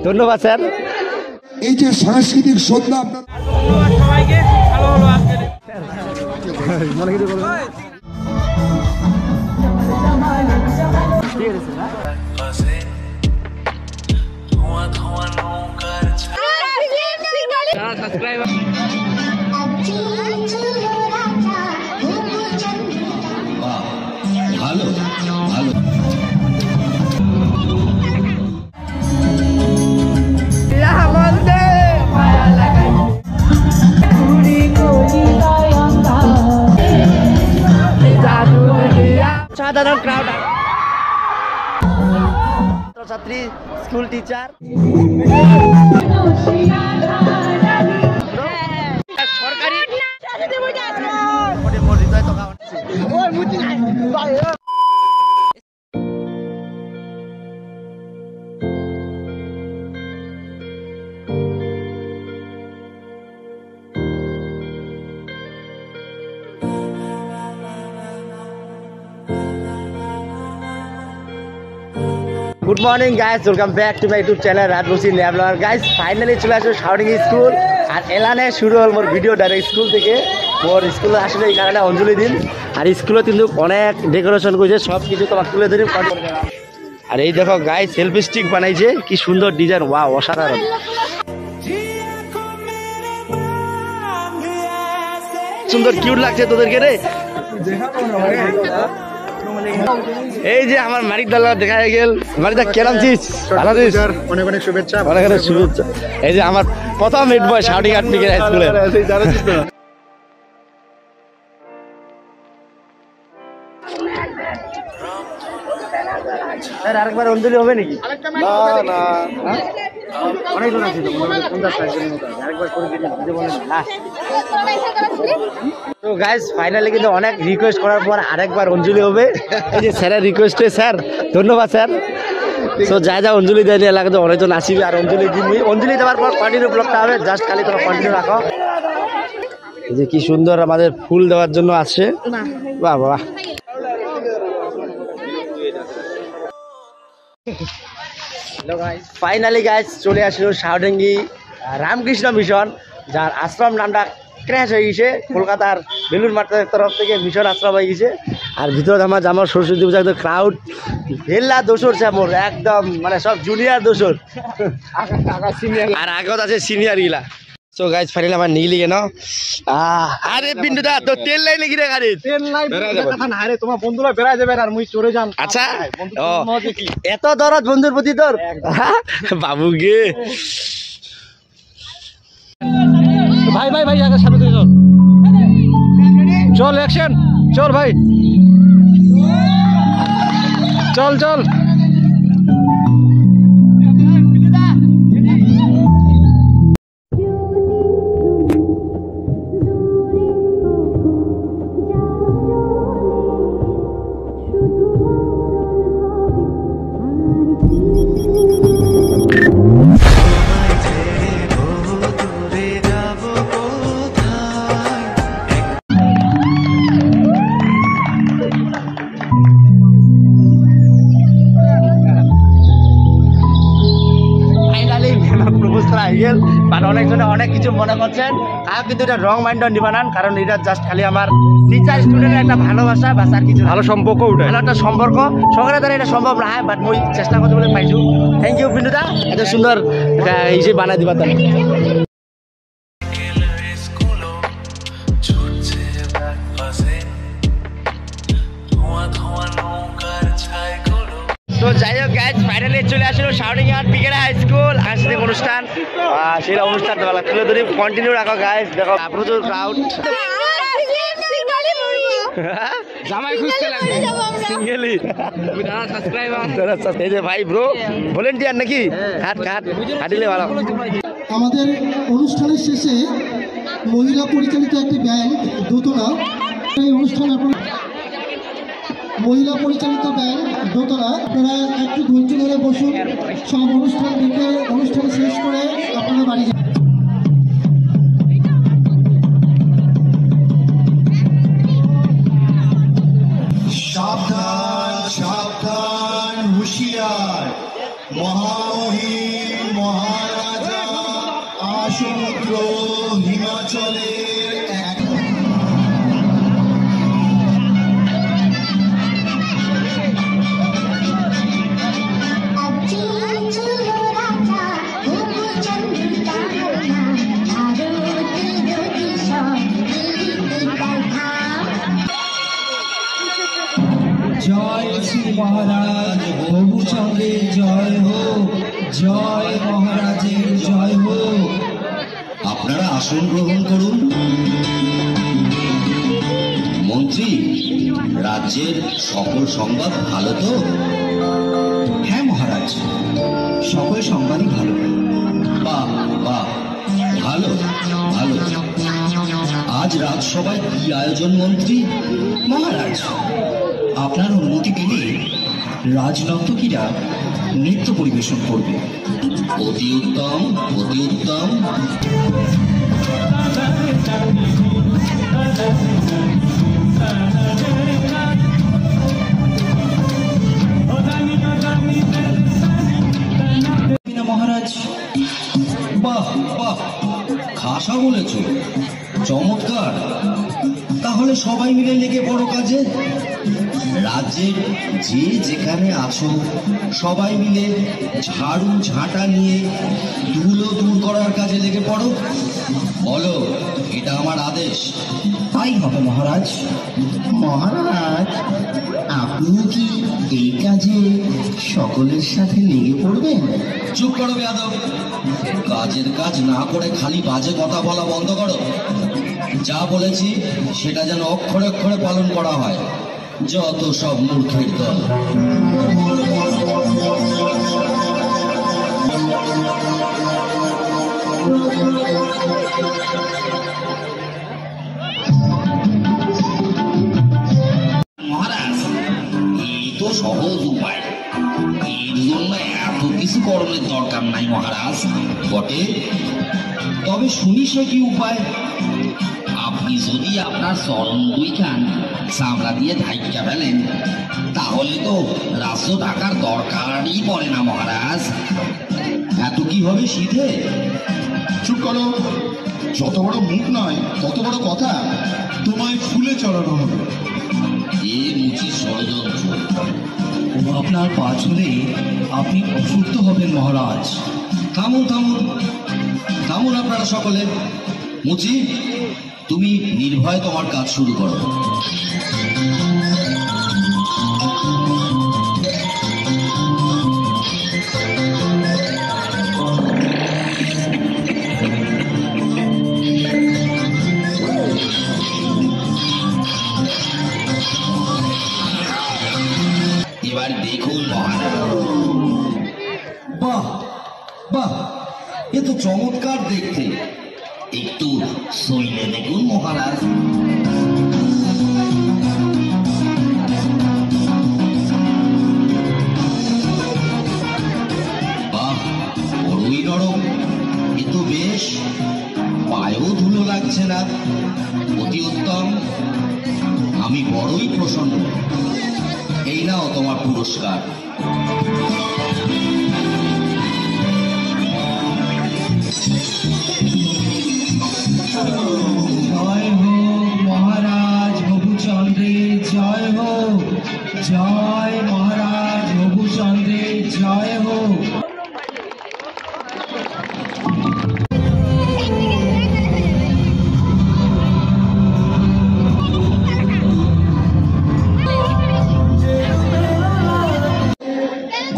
ধন্যবাদ স্যার। এই যে সাংস্কৃতিক সন্ধ্যা আপনার সবাইকে ভালো হলো আজকে। ভালো ভালো সাধারণ ক্রাউড, ছাত্রী, স্কুল টিচার, সরকারি good morning guys, welcome back to my YouTube channel রাজবসী নেভলার। গাইস ফাইনালি চলে আসলো শাউটিং স্কুল, আর এলানে শুরু হল মোর ভিডিও ডাইরেক্ট স্কুল থেকে। মোর স্কুলে আসলে এই কারণে অঞ্জলি দিন, আর স্কুলে কিন্তু অনেক ডেকোরেশন করেছে, সব কিছু তোমার তুলে ধরি। আর এই দেখো গাইস সেলফি স্টিক বানাইছে, কি সুন্দর ডিজাইন, ওয়াও অসাধারণ। সুন্দর কিউট লাগছে তোদেরকে রে। এই যে আমার মানিক দালা দেখা গেল, মানিকদা কেরাম ছিস? ভালো আছিস? অনেক অনেক শুভেচ্ছা। অনেক অনেক শুভেচ্ছা। এই যে আমার প্রথম হেড বয় শাউটিং আর্টমিকের স্কুলে। স্যার আরেকবার অঞ্জলি হবে নাকি? না না অনেকজন আছে তো, 50-60 জনের মতো। আরেকবার করে দিতে বলেন না। তো গাইস ফাইনালি কিন্তু অনেক রিকোয়েস্ট করার পর আরেকবার অঞ্জলি হবে। এই যে স্যারের রিকোয়েস্টে, স্যার ধন্যবাদ স্যার। তো যা যা অঞ্জলি দেয়নি এলাকাতে অনেকজন আসিবে, আর অঞ্জলি দিবি। অঞ্জলি দেওয়ার পর কন্টিনিউ ব্লগটা হবে, জাস্ট খালি তোমরা কন্টিনিউ রাখো। এই যে কি সুন্দর আমাদের ফুল দেওয়ার জন্য আসছে, বাহ বাহ। ফাইনালি গাইস চলে আসলো শাউটিংগি রামকৃষ্ণ মিশন, যার আশ্রম নামটা ক্র্যাশ হয়ে গেছে। কলকাতার বেলুর মাঠের তরফ থেকে মিশন আশ্রম হয়ে গেছে। আর ভিতরে আমার জামার সরস্বতী পূজা একদম ক্রাউড ভেল্লা দোসর আমার একদম, মানে সব জুনিয়র দোসর, আর আগত আছে সিনিয়র গিলা। সো গাইস ফাইনালি আমার নিগলি কেন আরে বিন্দু দা তো তেল নাই নাকি রে গাড়ি? তেল নাই কথা না রে, তোমার বন্ধুরা বেড়া যাবে আর মুই চড়ে যাম। আচ্ছা এত দরদ বন্ধুর প্রতি তোর বাবু গে। ভাই ভাই ভাই আগে সামনে চল, চল অ্যাকশন, চল ভাই চল চল। অনেকজনে অনেক কিছু মনে করছেন, তাও কিন্তু এটা রং মাইন্ড নিবানান, কারণ এটা জাস্ট খালি আমার টিচার স্টুডেন্টের একটা ভালোবাসা, বাস আর কিছু ভালো সম্পর্ক, ভালো একটা সম্পর্ক। সকালে দ্বারা এটা সম্ভব না হয়, বাট মই চেষ্টা করতে বলে পাইছো। থ্যাংক ইউ বিন্দুদা, এত সুন্দর একটা হিসেবে বানাই দিবা তাহলে। তো যাই হোক গাইজ ফাইনালি চলে আসলো শাউটিং আর্ট পিকের হাই স্কুল সাংস্কৃতিক অনুষ্ঠান। সেই অনুষ্ঠান বেলা তুলে ধরি, কন্টিনিউ রাখো গাইজ। দেখো প্রচুর ক্রাউড, জামাই খুঁজতে লাগে সিঙ্গেলি। এই যে ভাই ব্রো ভলেন্টিয়ার নাকি? হাট হাট হাঁটিলে ভালো। আমাদের অনুষ্ঠানের শেষে মহিলা পরিচালিত একটি ব্যান্ড দোতলা, এই অনুষ্ঠান আপনারা মহিলা পরিচালিত ব্যান্ড দোতলা, আপনারা একটু ধৈর্য ধরে বসুন, সব অনুষ্ঠান শেষ করে আপনারা বাড়ি যান। সাবধান সাবধান। মহামহিম মহারাজা আসমুদ্র হিমাচলের এক জয় শ্রী মহারাজ প্রভুচন্দ্রের জয় হোক, জয় মহারাজের জয় হোক। আপনারা আসন গ্রহণ করুন। মন্ত্রী, রাজ্যের সকল সংবাদ ভালো তো? হ্যাঁ মহারাজ, সকল সংবাদই ভালো। বাহ বাহ, ভালো ভালো। আজ রাজসভায় কি আয়োজন মন্ত্রী? মহারাজ, আপনার অনুমতি পেলে রাজনর্তকীরা নৃত্য পরিবেশন করবে। অতি উত্তম, অতি উত্তম। মহারাজ, বাহ বাহ, খাসা বলেছ, চমৎকার। তাহলে সবাই মিলে লেগে পড়ো কাজে। রাজ্যের যে যেখানে আছো সবাই মিলে ঝাড়ু ঝাঁটা নিয়ে ধুলো দূর করার কাজে লেগে পড়ো। বলো, এটা আমার আদেশ। তাই হবে মহারাজ। মহারাজ, আপনি কি এই কাজে সকলের সাথে লেগে পড়বেন? চুপ করো বেয়াদব, কাজের কাজ না করে খালি বাজে কথা বলা বন্ধ করো। যা বলেছি সেটা যেন অক্ষরে অক্ষরে পালন করা হয়। যত সব মূর্খের দল। মহারাজ, এই তো সহজ উপায়। এর জন্য এত কিছু করণের দরকার নাই মহারাজ। বটে, তবে শুনি সে কি উপায়? আপনি যদি আপনার চরণ দুইখান চামড়া দিয়ে ঢাইকা ফেলেন তাহলে তো রাজ্য ঢাকার দরকারই পড়ে না মহারাজ। এত কি হবে শীতে? চুপ করো, যত বড় মুখ নয় তত বড় কথা। তোমায় ফুলে চড়ানো হবে। এ মুচির ষড়যন্ত্র। ও আপনার পা ছুঁলে আপনি অসুস্থ হবেন মহারাজ। থামুন থামুন থামুন আপনারা সকলে। মুচি, তুমি নির্ভয়ে তোমার কাজ শুরু করো। এবার দেখুন মহারাজ। বাহ বাহ, এ তো চমৎকার দেখতে। একটু সইলে দেখুন মহারাজ। বাহ, বড়ই নরম। এ তো বেশ, পায়েও ধুলো লাগছে না। অতি উত্তম, আমি বড়ই প্রসন্ন। এই নাও তোমার পুরস্কার। জয় হোক মহারাজ প্রভুচন্দ্রের জয় হোক, জয় মহারাজ প্রভুচন্দ্রের জয় হোক।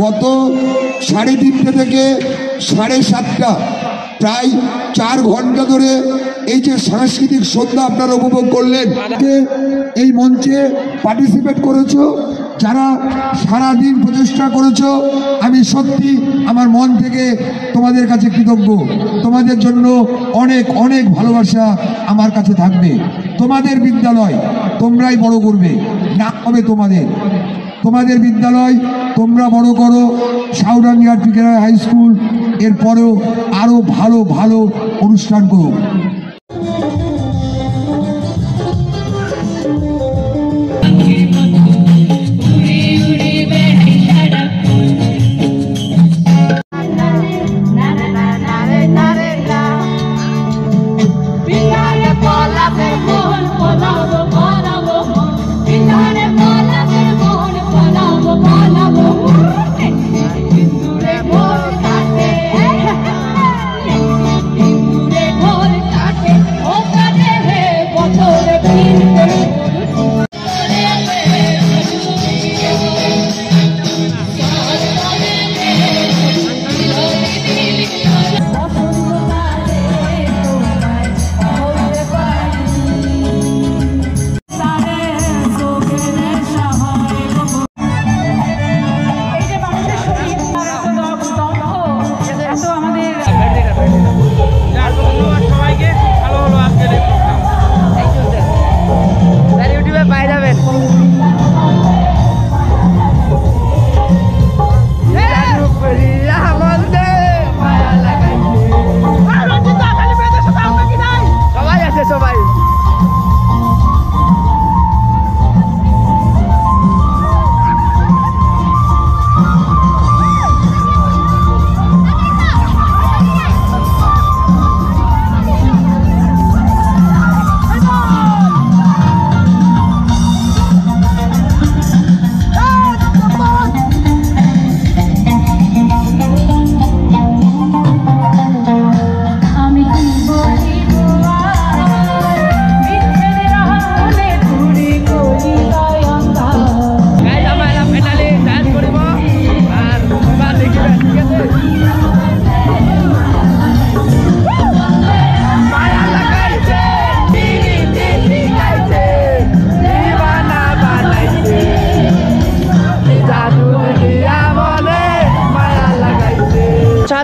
গত 3:30 থেকে 7:30 প্রায় 4 ঘন্টা ধরে এই যে সাংস্কৃতিক সন্ধ্যা আপনারা উপভোগ করলেন, এই মঞ্চে পার্টিসিপেট করেছো, যারা সারাদিন প্রচেষ্টা করেছো, আমি সত্যি আমার মন থেকে তোমাদের কাছে কৃতজ্ঞ। তোমাদের জন্য অনেক অনেক ভালোবাসা আমার কাছে থাকবে। তোমাদের বিদ্যালয় তোমরাই বড় করবে, না হবে তোমাদের বিদ্যালয় তোমরা বড় করো। সাউরাঙ্গিয়া পিকেরা হাই স্কুল এরপরেও আরো ভালো ভালো অনুষ্ঠান করো।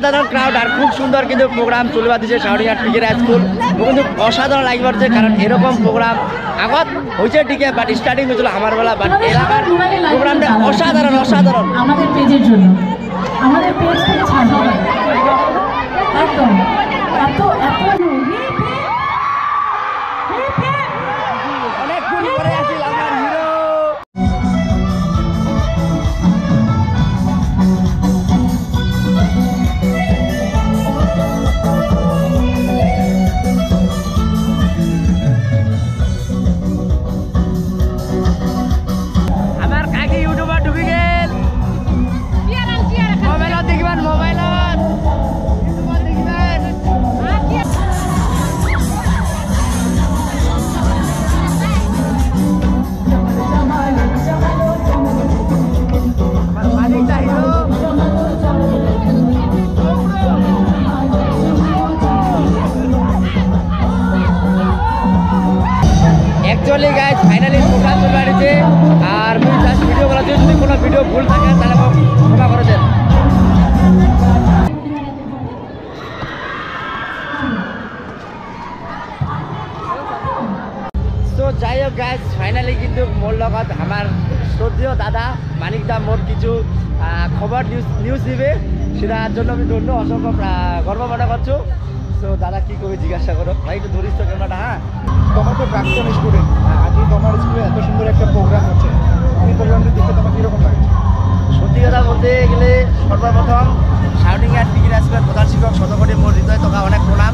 অসাধারণ ক্রাউড আর খুব সুন্দর কিন্তু প্রোগ্রাম চলবা দিছে শাওরিংহাট পিকের স্কুল কিন্তু অসাধারণ লাগি পারছে কারণ এরকম প্রোগ্রাম আগত হয়েছে ঠিকই বাট স্টার্টিং হয়েছিল আমার বেলা বাট এলাকার প্রোগ্রামটা অসাধারণ অসাধারণ আমাদের পেজের জন্য আমাদের পেজ থেকে ছাড়া হবে একদম এত এত অনেকক্ষণ পরে আসিল আমার হিরো আমার কাকি ইউটিউবার ঢুকে গেল মোবাইলত দেখিবেন মোবাইলত ইউটিউবার দেখিবেন অ্যাকচুয়ালি গাইজ ফাইনালি প্রোগ্রাম চলে আসছে আর মুই জাস্ট ভিডিও করার জন্য যদি কোনো ভিডিও ভুল থাকে তাহলে ক্ষমা করে দেন তো যাই হোক গাইজ ফাইনালি কিন্তু মোর লগত আমার শ্রদ্ধেয় দাদা মানিক দা মোর কিছু খবর নিউজ দিবে সেটার জন্য আমি ধন্য অসংখ্য গর্ব মনে করছো তো দাদা কি করে জিজ্ঞাসা করো ভাই একটু ধরিস তো ক্যামেরাটা হ্যাঁ তোমার তো প্রাক্তন স্টুডেন্ট আজকে তোমার স্কুলে এত সুন্দর একটা প্রোগ্রাম হচ্ছে এই প্রোগ্রামটা দেখে তোমার কীরকম লাগছে? সত্যি কথা বলতে গেলে সর্বপ্রথম শাওরিংহাট পিকের স্কুলের প্রধান শিক্ষক শতকোটি মোর হৃদয় তোকা অনেক প্রণাম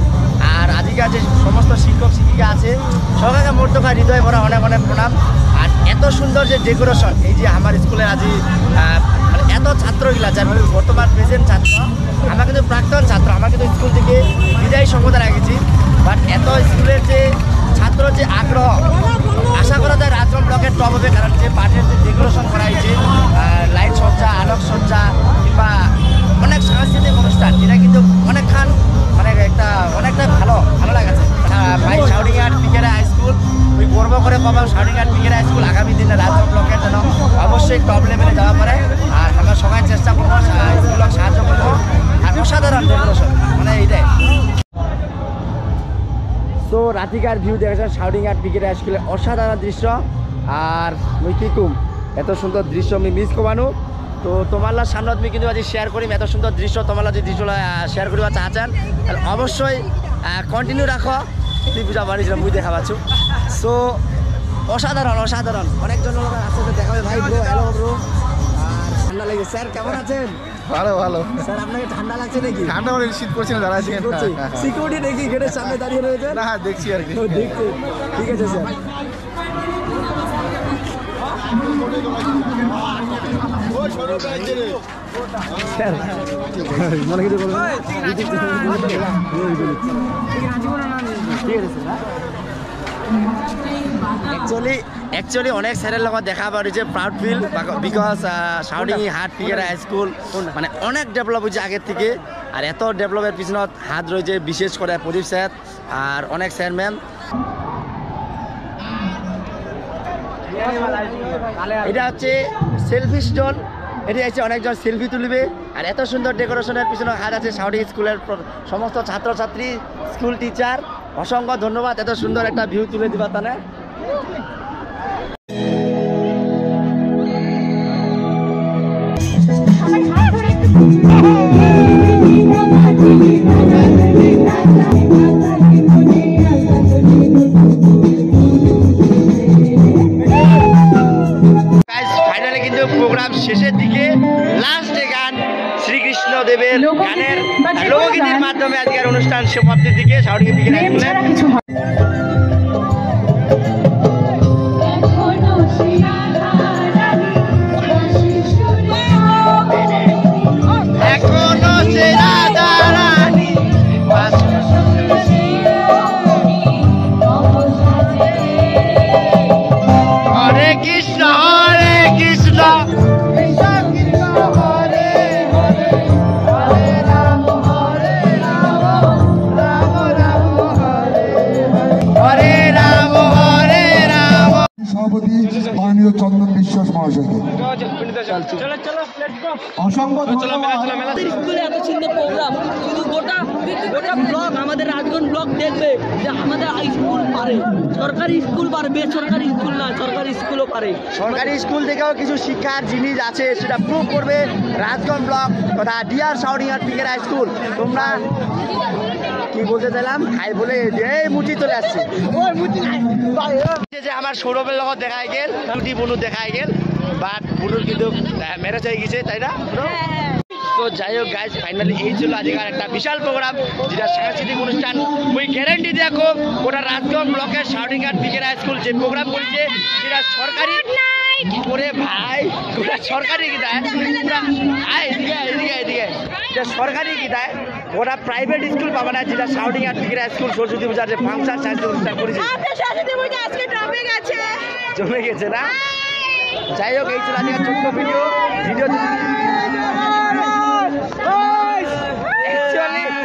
আর আজকের যে সমস্ত শিক্ষক শিক্ষিকা আছে সবাইকে মোর তোকা হৃদয় ভরা অনেক অনেক প্রণাম আর এত সুন্দর যে ডেকোরেশন এই যে আমার স্কুলের আজ মানে এত ছাত্রগুলা যার বর্তমান প্রেজেন্ট ছাত্র আমার কিন্তু প্রাক্তন ছাত্র আমার কিন্তু স্কুল থেকে বিদায়ী সম্বোধন রেখেছি বাট এত স্কুলের যে ছাত্র যে আগ্রহ আশা করা যায় রাজগঞ্জ ব্লকের টপ হবে কারণ যে পাঠের যে ডেকোরেশন করা হয়েছে লাইট সজ্জা আলোক সজ্জা কিংবা অনেক সাংস্কৃতিক অনুষ্ঠান যেটা কিন্তু অনেকখান মানে অনেকটা ভালো লাগছে ভাই শাওরিংহাট পিকের হাই স্কুল ওই গর্ব করে পাবো শাওরিংহাট পিকের হাই স্কুল আগামী দিনে রাজগঞ্জ ব্লকের জন্য অবশ্যই টপ লেভেলে যাওয়া পারে আর আমরা সবাই চেষ্টা করবো স্কুলকে সাহায্য করবো আর অসাধারণ ডেকোরেশন মানে এইটাই তো রাতিকার ভিউ দেখেছেন শাওরিংহাট পিকের হাই স্কুলের অসাধারণ দৃশ্য আর মুই কি কম এত সুন্দর দৃশ্য আমি মিস করবানো তো তোমার সামনে আমি কিন্তু আজ শেয়ার করিম এত সুন্দর দৃশ্য তোমার যে দৃশ্য শেয়ার করিবা চাচ্ছেন তাহলে অবশ্যই কন্টিনিউ রাখো তুই বুঝা পারিস মুই দেখা পাচ্ছ সো অসাধারণ অসাধারণ অনেকজন লোক আস্তে আস্তে দেখা ভাই ব্রো হ্যালো ব্রো আর ঠান্ডা লেগেছে স্যার কেমন আছেন ভালো ভালো স্যার আপনাকে ঠান্ডা লাগছে নাকি ঠান্ডা মানে শীত করছে না দাঁড়াচ্ছি সিকিউরিটি দেখি গেটের সামনে দাঁড়িয়ে রয়েছে না দেখছি আর কি দেখছি ঠিক আছে স্যার স্যার মনে কিছু বলবেন একচুয়ালি অনেক স্যারের লগত দেখা পাইছে প্রাউড ফিল বিকজ শাওরিংহাট পিকের হাই স্কুল মানে অনেক ডেভেলপ হয়েছে আগের থেকে আর এত ডেভেলপের পিছনত হাত রয়েছে বিশেষ করে প্রদীপ স্যার আর অনেক স্যার ম্যাম এটা হচ্ছে সেলফি স্টোন এটি হচ্ছে অনেকজন সেলফি তুলবে আর এত সুন্দর ডেকোরেশনের পিছনে হাত আছে শাওরিং স্কুলের সমস্ত ছাত্রছাত্রী স্কুল টিচার অসংখ্য ধন্যবাদ এত সুন্দর একটা ভিউ তুলে দিবা তানে ফাইনালি কিন্তু প্রোগ্রাম শেষের দিকে লাস্টে গান শ্রীকৃষ্ণ দেবের গানের লোকগীতির মাধ্যমে আজকের অনুষ্ঠান সমাপ্তির দিকে শাওরিং পিকের হরে কৃষ্ণ সভাপতি মাননীয় চন্দন বিশ্বাস মহাশয়কে চলো অসংখ্য ধন্যবাদ। স্কুলে এত সুন্দর প্রোগ্রাম, শুধু গোটা ব্লক, আমাদের রাজগঞ্জ ব্লক দেখবে যে আমাদের স্কুল পারে, সরকারি স্কুল পারে, বেসরকারি স্কুল না, সরকারি স্কুলও পারে। সরকারি স্কুল থেকেও কিছু শিক্ষার জিনিস আছে, সেটা প্রুভ করবে রাজগঞ্জ ব্লক তথা ডিআর শাওরিংহাট পিকের হাই স্কুল। তোমরা কি বলতে চাইলাম খাই বলে এই মুচি চলে আসছে, ওই মুচি নাই যে আমার সৌরভের লগত দেখাই গেল, দুটি বনু দেখাই গেল, বাট বনুর কিন্তু ম্যারেজ হয়ে গেছে, তাই না? তো যাই হোক গাইজ, ফাইনালি এই ছিল আজকের একটা বিশাল প্রোগ্রাম, যেটা সাংস্কৃতিক অনুষ্ঠান। ওই গ্যারান্টি দেখো ওটা রাজগঞ্জ ব্লকের শাওরিংহাট পিকের হাই স্কুল যে প্রোগ্রাম করেছে সেটা সরকারি করে ভাই, ওটা সরকারি কি দেয়, এদিকে এটা সরকারি কি দেয়, ওটা প্রাইভেট স্কুল পাবে না, যেটা শাওরিংহাট পিকের হাই স্কুল সরস্বতী পূজার যে ফাংশন সাংস্কৃতিক অনুষ্ঠান করেছে জমে গেছে না? যাই হোক এই ছিল আজকের ছোট্ট ভিডিও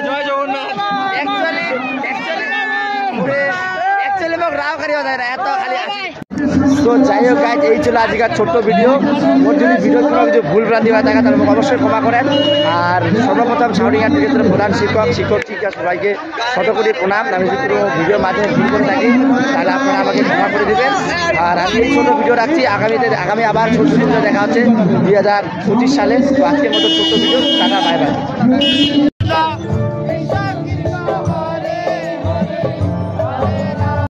জয় জগন্নাথ। অ্যাকচুয়ালি মোক রাওকারি হয় না, এত খালি তো যাই হোক গাইজ, এই ছিল আজকের ছোট্ট ভিডিও। ওর যদি ভিডিও কোনো কিছু ভুল ভ্রান্তি হয়ে থাকে তাহলে আমাকে অবশ্যই ক্ষমা করেন। আর সর্বপ্রথম শাওরিংহাট পিকের প্রধান শিক্ষক শিক্ষিকা সবাইকে শত কোটি প্রণাম। আমি যদি কোনো ভিডিওর মাধ্যমে ভুল করে থাকি তাহলে আপনারা আমাকে ক্ষমা করে দেবেন। আর আমি এই ছোটো ভিডিও রাখছি, আগামী আবার ছোট্ট ভিডিও দেখা হচ্ছে 2025 সালে। তো আজকের মতো ছোট্ট ভিডিও, টাটা, বাই বাই।